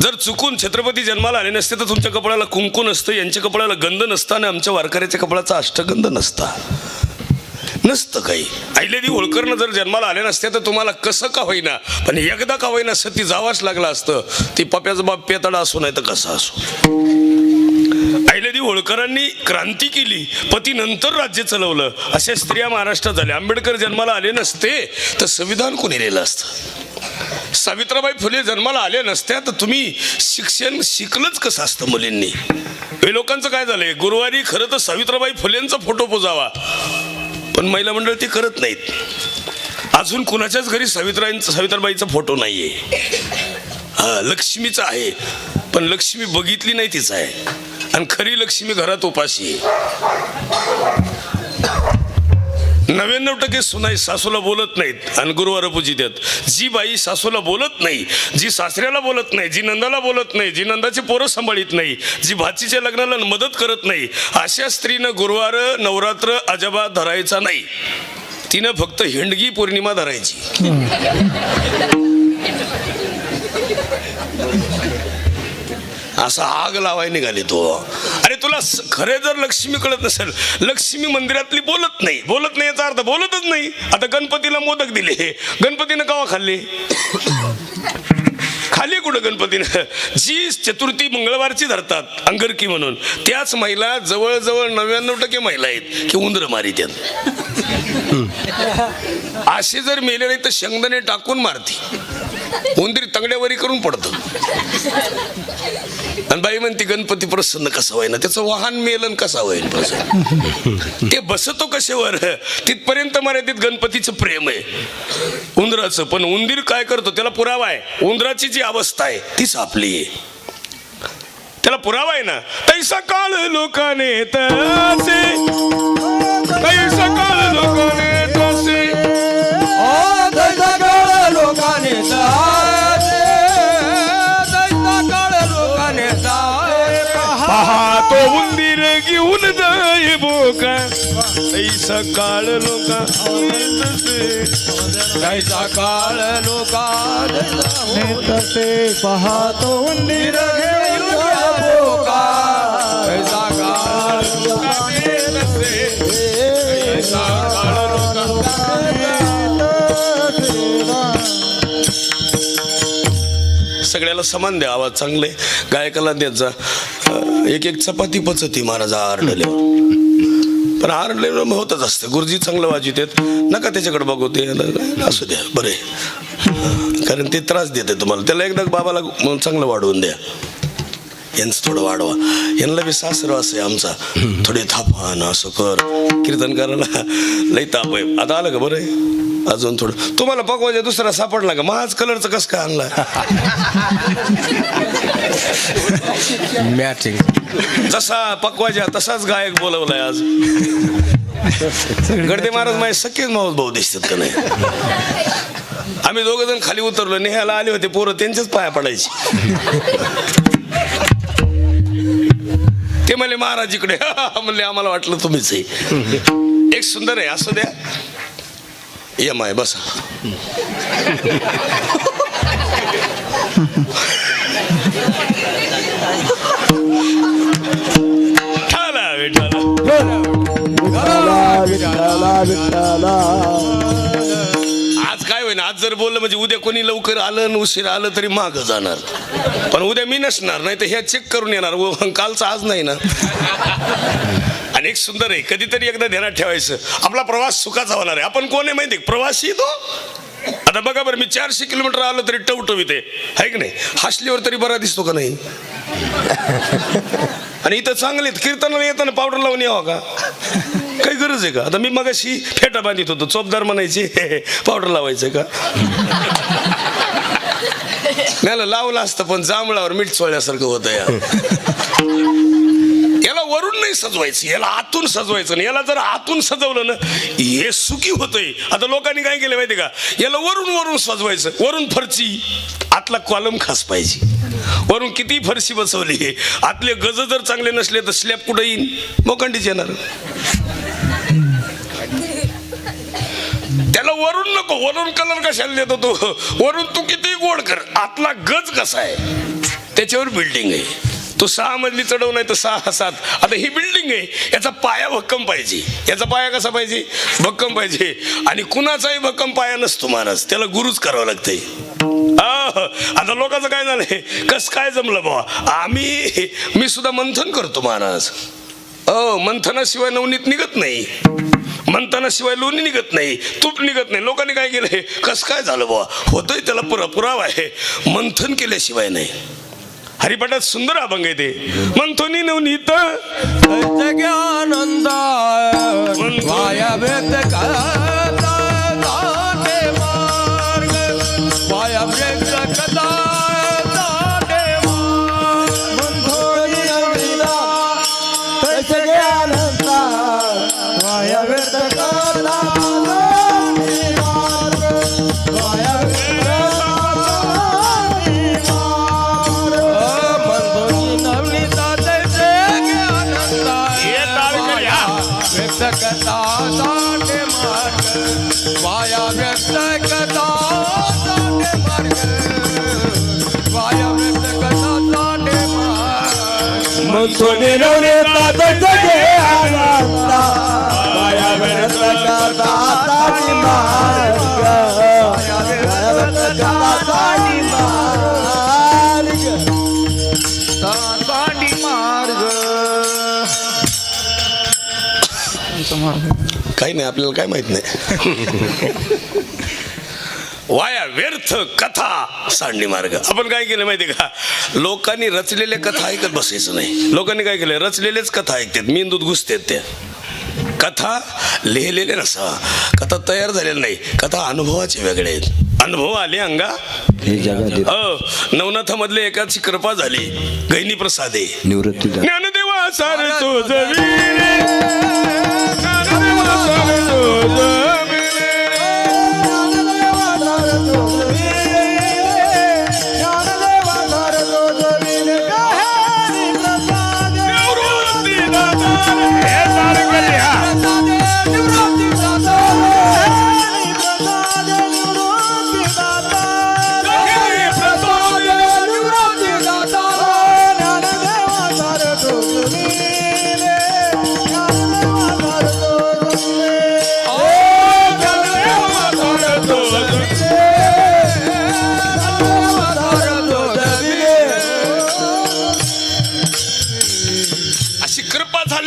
जर चुकून छत्रपती जन्माला आले नसते तर तुमच्या कपाळाला कुंकू नसतं, यांच्या कपाळाला गंध नसता आणि आमच्या वारकऱ्याच्या कपाळाचा अष्टगंध नसता, नसतं काही. अहिल्यादेवी होळकरनं जर जन्माला आले नसते तर तुम्हाला कसं का होईना पण एकदा का होईना सती जावाच लागलं असतं. ती पप्याचा बाप पेताडा असो नाही तर कसा असो. अहिल्यादेवी होळकरांनी क्रांती केली, पती नंतर राज्य चालवलं, अशा स्त्रिया महाराष्ट्रात झाल्या. आंबेडकर जन्माला आले नसते तर संविधान कोणी लिहिलं असतं. सावित्रीबाई फुले जन्माला आले नसत्या तर तुम्ही शिक्षण शिकलंच कसं असतं मुलींनी. हे लोकांचं काय झालंय, गुरुवारी खरं तर सावित्रीबाई फुलेंचा फोटो पुजावा पण महिला मंडळ ते करत नाहीत. अजून कुणाच्याच घरी सावित्रीबाईचा फोटो नाहीये. हा, लक्ष्मीचा आहे पण लक्ष्मी बघितली नाही तिचा आहे आणि खरी लक्ष्मी घरात उपाशी आहे. 99% सुनाई सासूला बोलत नाहीत आणि गुरुवार पूजितात. जी बाई सासूला बोलत नाही, जी सासऱ्याला बोलत नाही, जी नंदाला बोलत नाही, जी नंदाची पोरं सांभाळीत नाही, जी भाचीच्या लग्नाला मदत करत नाही, अशा स्त्रीनं गुरुवार नवरात्र अजबा धरायचा नाही. तिनं फक्त हिंडगी पौर्णिमा धरायची. असा आग लावाय निघाले तो. अरे तुला खरे जर लक्ष्मी कळत नसेल, लक्ष्मी मंदिरातली बोलत नाही याचा अर्थ बोलतच नाही. आता गणपतीला मोदक दिले, गणपतीनं कवा खाल्ले? खाली कुठं गणपतीनं? जी चतुर्थी मंगळवारची धरतात अंगरकी म्हणून, त्याच महिला जवळजवळ 99% महिला आहेत की उंदर मारित्यात. असे जर मेले नाही तर शेंगदाणे टाकून मारती, उंदीर तंगड्यावरी करून पडतो. आणि बाई म्हणते गणपती प्रसन्न कसा होईना, त्याचं वाहन मेलन कसा होईल प्रसन्न, ते बसतो कशावर, तिथपर्यंत मर्यादित गणपतीचं प्रेम आहे उंदराचं. पण उंदीर काय करतो त्याला पुरावा आहे. उंदराची जी अवस्था आहे तीच आपली आहे, त्याला पुरावा आहे ना. तैसा काळ लोकाने तसे, तैसा काळ लोकाने तसे, तैसा काळ लोकाने तसे, तैसा काळ लोकाने तसे, पाहतो उंदीर घेऊन जाय बोका, तैसा काळ लोकाने तसे, तैसा काळ लोकाने तसे, पाहतो उंदीर घेऊन जाय बोका, तैसा काळ लोकाने तसे, तैसा काळ लोकाने सगळ्याला समान द्या. आवाज चांगले गायकाला देत जा. एक चपाती पचती महाराज आरडल्यावर, पण आरडल्यावर होतच असतं. गुरुजी चांगलं वाजवतात, नका त्याच्याकडे बघू, ते असू द्या बरे, कारण ते त्रास देते तुम्हाला. त्याला एकदा बाबाला चांगलं वाढवून द्या. यांचं थोडं वाढवा. यांना बी सासरवास आहे आमचा, थोडे थापान असं कर. कीर्तन करायला लई ताप आहे. आता आलं का बरं आहे? अजून थोडं. तुम्हाला पकवायचा दुसरा सापडला का? माझ कलरचं कसं काय आणला? मॅचिंग जसा पकवायचा तसाच गायक बोलवलाय आज. गडदे महाराज माझे सख्खेच मावस भाऊ दिसतात का नाही? आम्ही दोघ जण खाली उतरलो, नेहायला आले होते पोरं, त्यांच्याच पाया पडायची. ते म्हणले महाराज इकडे. म्हणले आम्हाला वाटलं तुम्हीच आहे. एक सुंदर आहे, असू द्या. या माय बसा. ठाला विठाला. आज काय होईना, आज जर बोललं म्हणजे उद्या कोणी लवकर आलं आणि उशीर आलं तरी मागं जाणार, पण उद्या मी नसणार, नाही तर ह्या चेक करून येणार. कालचं आज नाही ना. आणि एक सुंदर आहे, कधीतरी एकदा ध्यानात ठेवायचं, आपला प्रवास सुखाचा होणार आहे. आपण कोण आहे माहिती, प्रवासी तो. आता बघा बरं, मी 400 किलोमीटर आलो तरी टवटवीत आहे की नाही? हसल्यावर तरी बरा दिसतो का नाही? आणि इथं चांगले कीर्तनाला येताना पावडर लावून यावं का? काही गरज आहे का? आता मी मगाशी फेटा बांधित होतो, चोपदार म्हणायचे पावडर लावायचं का? मला लावलं असतं पण जांभळावर मीठ चोळल्यासारखं होतं यार. याला वरून नाही सजवायचं, याला आतून सजवायचं. नाही, याला जर आतून सजवलं ना हे सुखी होतंय. आता लोकांनी काय केलं माहिती का, याला वरून सजवायचं. वरून फरची, आतला कॉलम खास पाहिजे. वरून किती फरशी बसवली, आतले गज जर चांगले नसले तर स्लॅब कुठं येईन? मोकांडीच येणार. त्याला वरून नको, वरून कलर कशाला देतो तो? वरून तू किती गोड कर, आतला गज कसा आहे त्याच्यावर बिल्डिंग आहे. तो 6 मजली चढव नाही तर 6 7. आता ही बिल्डिंग आहे, याचा पाया भक्कम पाहिजे. याचा पाया कसा पाहिजे? भक्कम पाहिजे. आणि कुणाचाही भक्कम पाया नसतो महाराज, त्याला गुरुच करावं लागतंय. आता लोकांचं काय झालंय, कस काय जमलं बाबा? मी सुद्धा मंथन करतो महाराज. मंथनाशिवाय नवनीत निघत नाही, मंथनाशिवाय लोणी निघत नाही, तूप निघत नाही. लोकांनी काय केलंय, कस काय झालं बाबा? होतंय त्याला पुरावा आहे, मंथन केल्याशिवाय नाही. हरिपाठात सुंदर अभंग आहे ते. मंथनी नवनीत आनंद वाया व्यक्त करता जाते मार्ग, वाया व्यक्त करता जाते मार्ग. मंथोनी नवनीता तैसे आनंद वाया व्यक्त करता जाते मार्ग, वाया व्यक्त वाया व्यक्त करता जाते मार्ग, वाया व्यक्त करता जाते मार्ग. मंथोनी नवनीता तैसे आनंद वाया व्यक्त करता जाते मार्ग, वाया व्यक्त करता जाते मार्ग. काही नाही, आपल्याला काय माहित नाही. वाया व्यर्थ कथा सांडणी मार्ग. आपण काय केलं माहिती का? लोकांनी रचलेल्या कथा ऐकत बसायचं नाही. लोकांनी काय केलं, रचलेलेच कथा ऐकतात, मेंदूत घुसतात त्या. कथा लिहिलेल्या नसा, कथा तयार झालेल्या नाही, कथा अनुभवाचे वेगळे आहेत. अनुभव आले अंगा नवनाथामधले एकाची कृपा झाली, गैनी प्रसादे निवृत्ती ज्ञानदेवा सारे तुझविले,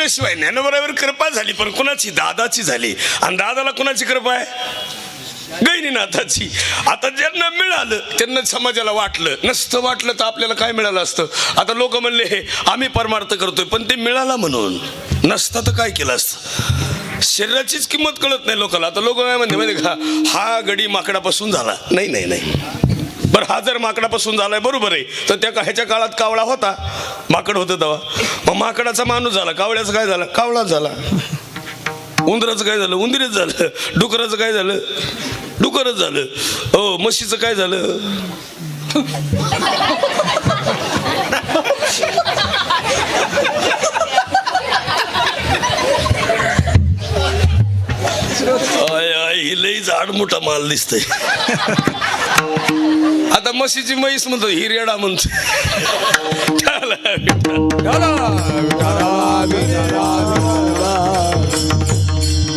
शिवाय ज्ञानोबरावर कृपा झाली, पण कुणाची? दादाची झाली. आणि दादाला कुणाची कृपा आहे? गैनीनाथाची. आता ज्यांना मिळालं त्यांना समाजाला वाटलं, नसतं वाटलं तर आपल्याला काय मिळालं असतं? आता लोक म्हणले हे आम्ही परमार्थ करतोय, पण ते मिळाला म्हणून. नसतं तर काय केलं असतं? शरीराचीच किंमत कळत नाही लोकांना. आता लोक काय म्हणते माहिती का, हा गडी माकडापासून झाला. नाही नाही नाही, बरं हा जर माकडापासून झालाय बरोबर आहे, तर त्या ह्याच्या काळात कावळा होता, माकड होतं तेव्हा. मग माकडाचा माणूस झाला, कावळ्याचं काय झालं? कावळाच झाला. उंदराचं काय झालं? उंदीरच झालं. डुकराचं काय झालं? डुकरच झालं. हो, म्हशीचं काय झालं? लई जाड मोठा माल दिसतंय. आता म्हशीची म्हैस म्हणतो, हिरेडा म्हणतो.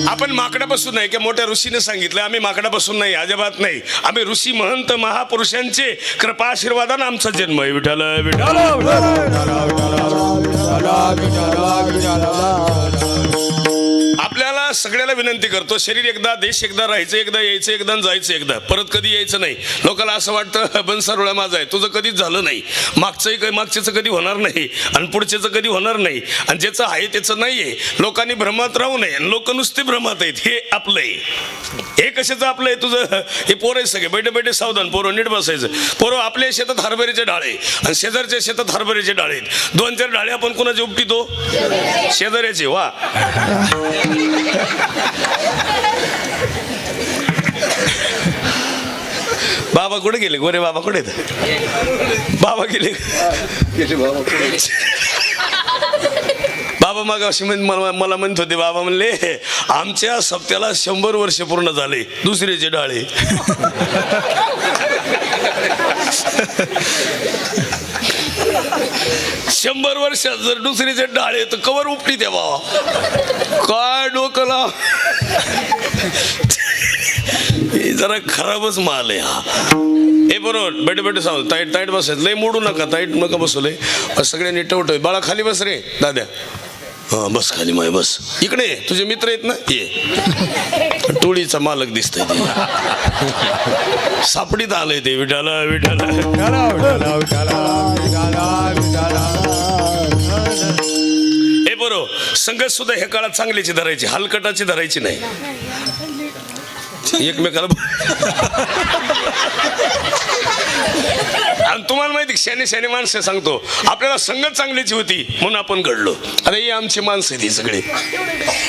आपण माकडापासून नाही, की मोठ्या ऋषीने सांगितलं आम्ही माकडापासून नाही, अजिबात नाही. आम्ही ऋषी महंत महापुरुषांचे कृपा आशीर्वादाने आमचा जन्म आहे. विठ्ठल विठ्ठल. आपल्याला सगळ्याला विनंती करतो, शरीर एकदा, देश एकदा, राहायचं एकदा, यायचं एकदा, जायचं एकदा, परत कधी यायचं नाही. लोकांना असं वाटतं बनसारोळा माझा आहे, तुझं कधीच झालं नाही, मागच्याचं कधी होणार नाही, आणि पुढच्याचं कधी होणार नाही, आणि ज्याचं आहे त्याचं नाही आहे. लोकांनी भ्रमात राहू नये. लोक नुसते भ्रमात आहेत. हे आपलं आहे. हे कशाचं आपलं आहे? तुझं हे पोरं आहे सगळे, बैठे बैठे सावधान, पोरं नीट बसायचं. पोरं आपल्या शेतात हरभऱ्याचे डाळे आणि शेजारच्या शेतात हरभऱ्याचे डाळे, 2-4 डाळे आपण कोणाचे उपटितो? शेजाऱ्याचे. वा, बाबा कुठे गेले? गोरे बाबा कुठे आहेत? बाबा गेले. बाबा मागाशी मला म्हणत होते, बाबा म्हणले आमच्या सप्त्याला 100 वर्ष पूर्ण झाले, दुसऱ्याचे डाळे. 100 वर्षात जर दुसरीचे डाळे तर कवर उपटी द्या बाबा काय डोकं लाव हे जरा खराबच माल आहे हा हे बरोबर बेटे बेटे सांग ताईट ताईट बसायचं लय मोडू नका ताईट नका बसवलंय सगळे नीट उठव बाळा खाली बस रे दाद्या हा बस खाली माय बस इकडे ये. तुझे मित्र आहेत ना ये टोळीचा मालक दिसतंय ते सापडीत आलंय ते विठाला विठाला विठाला विठाला विठाला विठाला विठाला. हे बरोबर संगत सुद्धा ह्या काळात चांगल्याची धरायची हलकटाची धरायची नाही एकमेकाला आणि तुम्हाला माहिती शहाणे शहाणे माणसं सांगतो आपल्याला संगत चांगलीची होती म्हणून आपण घडलो. अरे ही आमची माणसं ती सगळे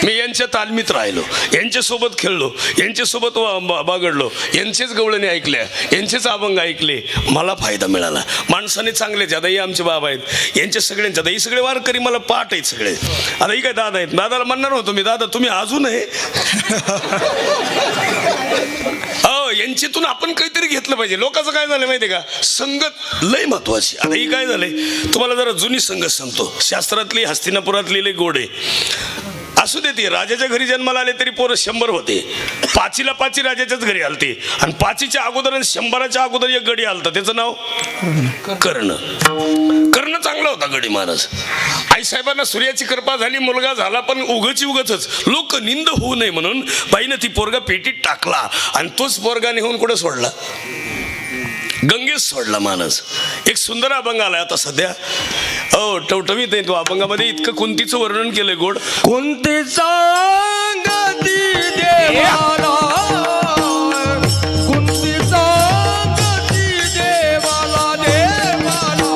मी यांच्या तालमीत राहिलो यांच्यासोबत खेळलो यांच्यासोबत बागडलो यांचेच गवळणी ऐकल्या यांचेच अभंग ऐकले मला फायदा मिळाला. माणसाने चांगलेच आता हे आमचे बाबा आहेत यांच्या सगळ्यांचे आता ही सगळे वारकरी मला पाठ आहेत सगळे. आता ही काय दादा आहेत दादाला म्हणणार होतो मी दादा तुम्ही अजून आहे हो यांच्यातून आपण काहीतरी घेतलं पाहिजे. लोकांचं काय झालं माहितीये का संगत लय महत्वाची. आता ही काय झालंय तुम्हाला जरा जुनी संगत सांगतो शास्त्रातली हस्तिनापुरातली लय गोडे असू दे ती राजाच्या घरी जन्माला आले तरी पोरं 100 होते. 5ला 5 राजाच्याच घरी आलते आणि 5च्या अगोदर आणि 100च्या अगोदर एक गडी आलता त्याचं नाव कर्ण. कर्ण चांगला होता गडी महाराज. आईसाहेबांना सूर्याची कृपा झाली मुलगा झाला पण उगच लोक निंद होऊ नये म्हणून बाईनं ती पोरगा पेटीत टाकला आणि तोच पोरगा नेऊन कुठे सोडला गंगेत सोडला माणस. एक सुंदर अभंग आलाय आता सध्या हो टवटवीत आहे तो अभंगामध्ये इतकं कुंतीचं वर्णन केलंय गोड. कुंती सांगती देवाला कुंती सांगती देवाला देवाला